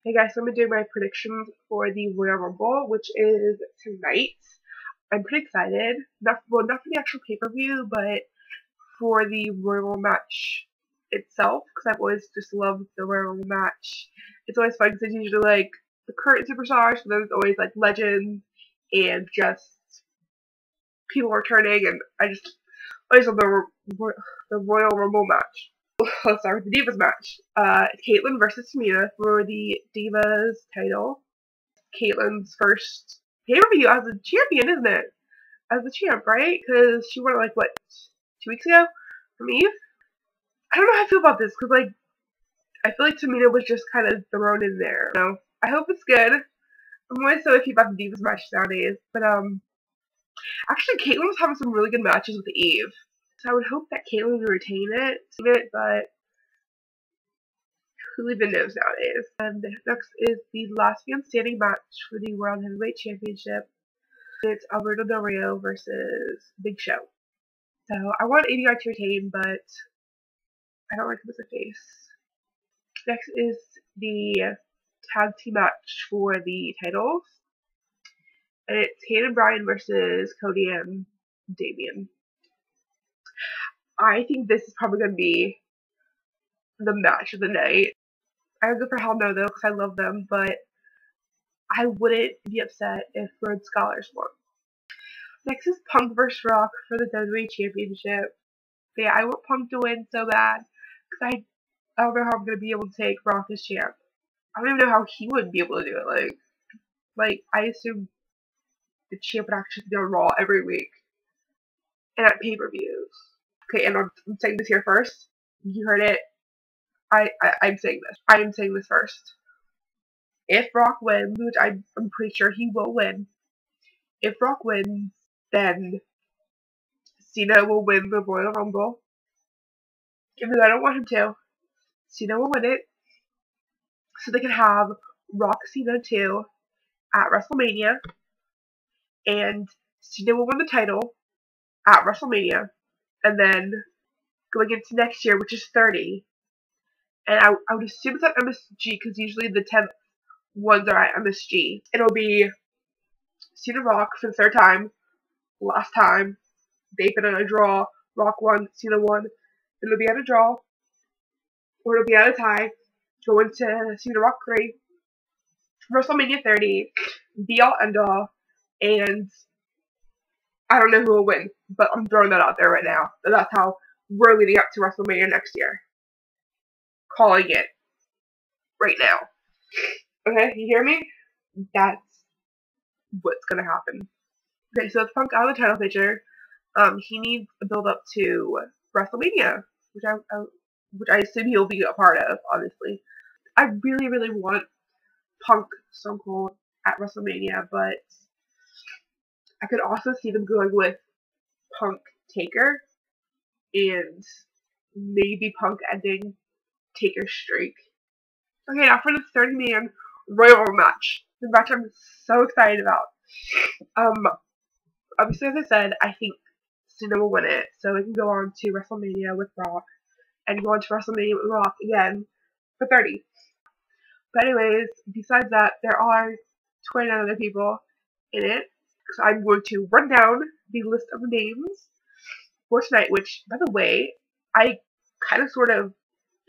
Hey guys, so I'm gonna do my predictions for the Royal Rumble, which is tonight. I'm pretty excited. Not for the actual pay-per-view, but for the Royal Rumble match itself, because I've always just loved the Royal Rumble match. It's always fun because it's usually like the current superstars, but then it's always like legends and just people returning, and I just always love the Royal Rumble match. Let's start with the Divas match. Caitlyn versus Tamina for the Divas title. Caitlyn's first pay-per-view as a champion, isn't it? As a champ, right? Because she won it, like, what, 2 weeks ago from Eve? I don't know how I feel about this, because, like, I feel like Tamina was just kind of thrown in there. So, I hope it's good. I'm always so iffy about the Divas matches nowadays. But, actually, Caitlyn was having some really good matches with Eve. So I would hope that Caitlyn would retain it, but who even knows nowadays. And next is the last man standing match for the World Heavyweight Championship. It's Alberto Del Rio versus Big Show. So I want ADR to retain, but I don't like him as a face. Next is the tag team match for the titles. And it's Hayden Bryan versus Cody and Damian. I think this is probably going to be the match of the night. I would go for Hell No, though, because I love them, but I wouldn't be upset if Rhodes Scholars won. Next is Punk vs. Rock for the WWE Championship. But yeah, I want Punk to win so bad, because I don't know how I'm going to be able to take Rock as champ. I don't even know how he would be able to do it. Like I assume the champ would actually be on Raw every week. And at pay-per-views. Okay, and I'm saying this here first. You heard it. I'm saying this. I am saying this first. If Rock wins, which I'm pretty sure he will win, if Rock wins, then Cena will win the Royal Rumble. Even though I don't want him to, Cena will win it. So they can have Rock Cena 2 at WrestleMania. And Cena will win the title at WrestleMania. And then going into next year, which is 30. And I would assume it's at MSG because usually the 10th ones are at MSG. It'll be Cena Rock for the third time. Last time they've been in a draw. Rock won, Cena won. It'll be at a draw. Or it'll be at a tie. Go into Cena Rock 3. WrestleMania 30. Be all end all. And I don't know who will win. But I'm throwing that out there right now. That's how we're leading up to WrestleMania next year. Calling it. Right now. Okay, you hear me? That's what's gonna happen. Okay, so it's Punk out of the title picture. He needs a build up to WrestleMania, which I assume he'll be a part of, obviously. I really, really want Punk Stone Cold at WrestleMania, but I could also see them going with Punk Taker and maybe Punk ending Taker's streak. Okay, now for the 30-man Royal Rumble match. The match I'm so excited about. Obviously, as I said, I think Cena will win it, so we can go on to WrestleMania with Rock, and go on to WrestleMania with Rock again for 30. But anyways, besides that, there are 29 other people in it, so I'm going to run down the list of names for tonight, which, by the way, I kind of sort of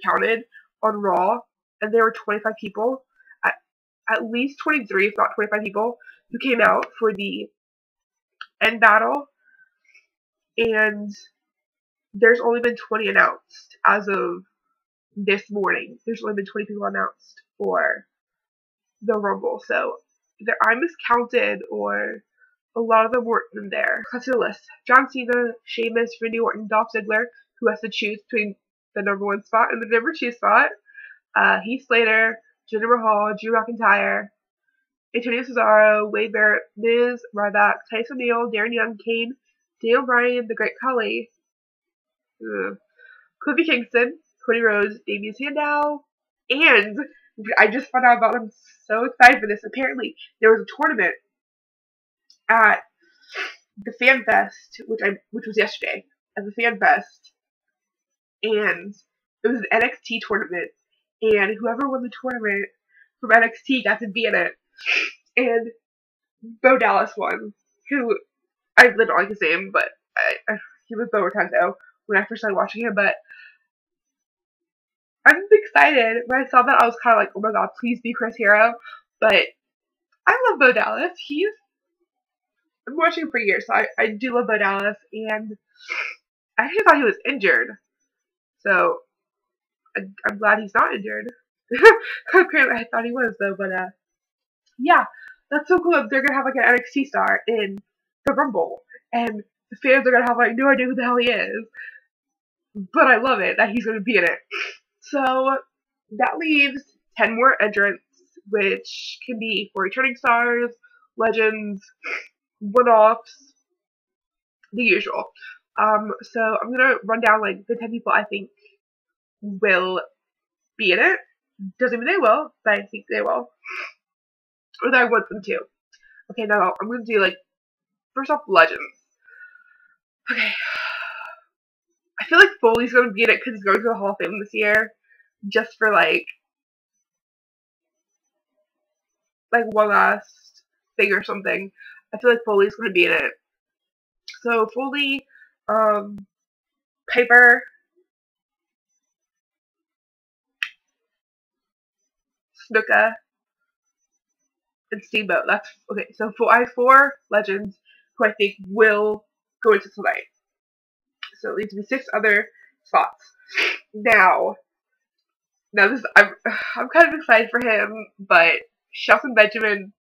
counted on Raw, and there were 25 people, at least 23, if not 25 people, who came out for the end battle, and there's only been 20 announced as of this morning. There's only been 20 people announced for the Rumble, so either I miscounted or a lot of them weren't in there. Let's see the list. John Cena, Sheamus, Randy Orton, Dolph Ziggler, who has to choose between the number 1 spot and the number 2 spot. Heath Slater, Jinder Mahal, Drew McIntyre, Antonio Cesaro, Wade Barrett, Miz, Ryback, Tyson O'Neil, Darren Young, Kane, Daniel Bryan, The Great Khali, Kofi Kingston, Cody Rhodes, Damien Sandow, and I just found out about. I'm so excited for this. Apparently, there was a tournament at the Fan Fest, which was yesterday, at the Fan Fest, and it was an NXT tournament, and whoever won the tournament from NXT got to be in it. And Bo Dallas won, who I really don't like his name, but he was Bo Rotendo when I first started watching him. But I'm excited. When I saw that, I was kind of like, oh my god, please be Chris Hero. But I love Bo Dallas. I've been watching him for years, so I do love Bo Dallas. And I actually thought he was injured. So I'm glad he's not injured. Apparently, I thought he was, though. But yeah, that's so cool that they're gonna have like an NXT star in the Rumble, and the fans are gonna have like no idea who the hell he is. But I love it that he's gonna be in it. So that leaves 10 more entrants, which can be for returning stars, legends, one-offs, the usual. So I'm gonna run down like the 10 people I think will be in it. Doesn't mean they will, but I think they will. Or that I want them to. Okay, now I'm gonna do like, first off, legends. Okay. I feel like Foley's gonna be in it because he's going to the Hall of Fame this year. Just for like one last thing or something. I feel like Foley's gonna be in it. So Foley, Piper, Snuka, and Steamboat. That's okay. So I have 4 legends who I think will go into tonight. So it leaves me 6 other spots. Now this I'm kind of excited for him, but Shelton Benjamin,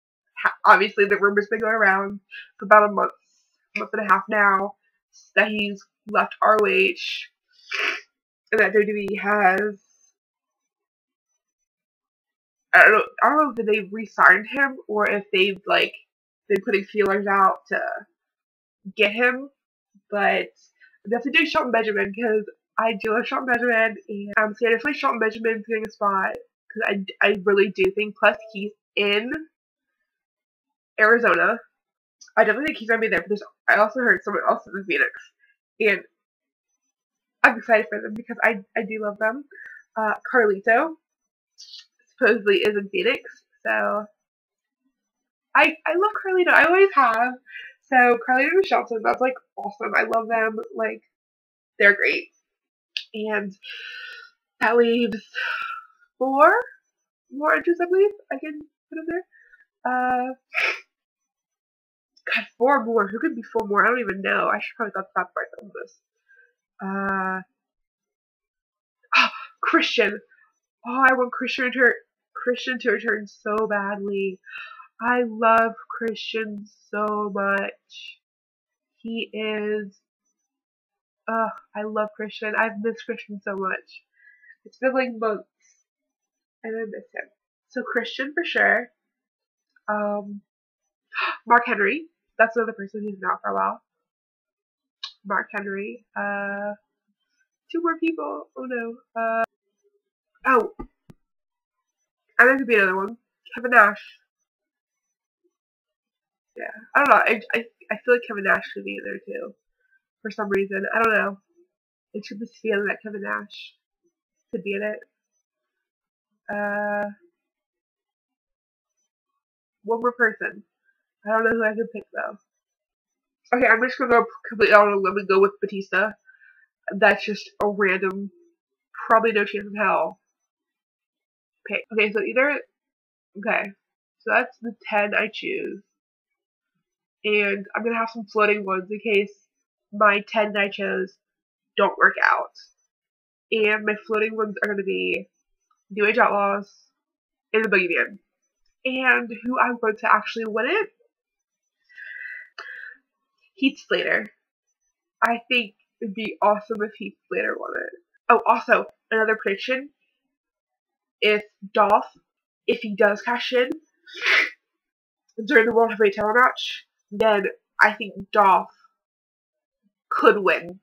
obviously the rumor's been going around for about a month and a half now that he's left ROH and that WWE has, I don't know if they re-signed him or if they've like been putting feelers out to get him, but I'm definitely doing Shelton Benjamin because I do love Shelton Benjamin, and I'm scared if Shelton Benjamin's getting a spot because I really do think. Plus, he's in Arizona. I definitely think he's gonna be there. But I also heard someone else is in Phoenix, and I'm excited for them because I do love them. Carlito supposedly is in Phoenix, so I love Carlito. I always have. So Carlito and Shelton, that's like awesome. I love them. Like, they're great. And that leaves 4 more entries, I believe. I can put in there. God, 4 more. Who could be 4 more? I don't even know. I should probably got that right on this. Oh, Christian. Oh, I want Christian to return so badly. I love Christian so much. He is. I love Christian. I've missed Christian so much. It's been like months, and I miss him. So Christian for sure. Mark Henry. That's another person who's been out for a while. Mark Henry. 2 more people. Oh no. Oh. And there could be another one. Kevin Nash. Yeah. I don't know. I feel like Kevin Nash should be in there too. For some reason. I don't know. It's just this feeling that Kevin Nash could be in it. One more person. I don't know who I could pick though. Okay, I'm just gonna go completely on a limb and go with Batista. That's just a random, probably no chance in hell pick. Okay, so so that's the 10 I choose. And I'm gonna have some floating ones in case my 10 that I chose don't work out. And my floating ones are gonna be New Age Outlaws and the Boogeyman. And who I'm going to actually win it? Heath Slater. I think it'd be awesome if Heath Slater won it. Oh, also, another prediction. If he does cash in during the World Heavyweight title match, then I think Dolph could win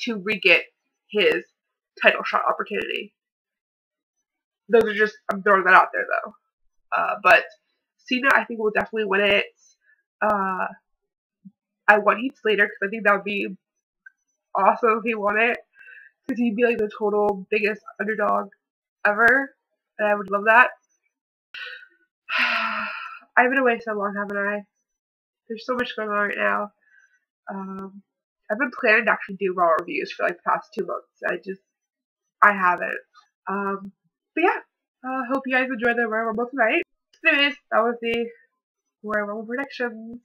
to re-get his title shot opportunity. Those are just, I'm throwing that out there though. But Cena, I think, will definitely win it. I want Heath Slater because I think that would be awesome if he won it. Because he'd be like the total biggest underdog ever. and I would love that. I've been away so long, haven't I? There's so much going on right now. I've been planning to actually do Raw reviews for like the past 2 months. I haven't. But yeah, hope you guys enjoyed the Royal Rumble tonight. Anyways, that was the Royal Rumble predictions.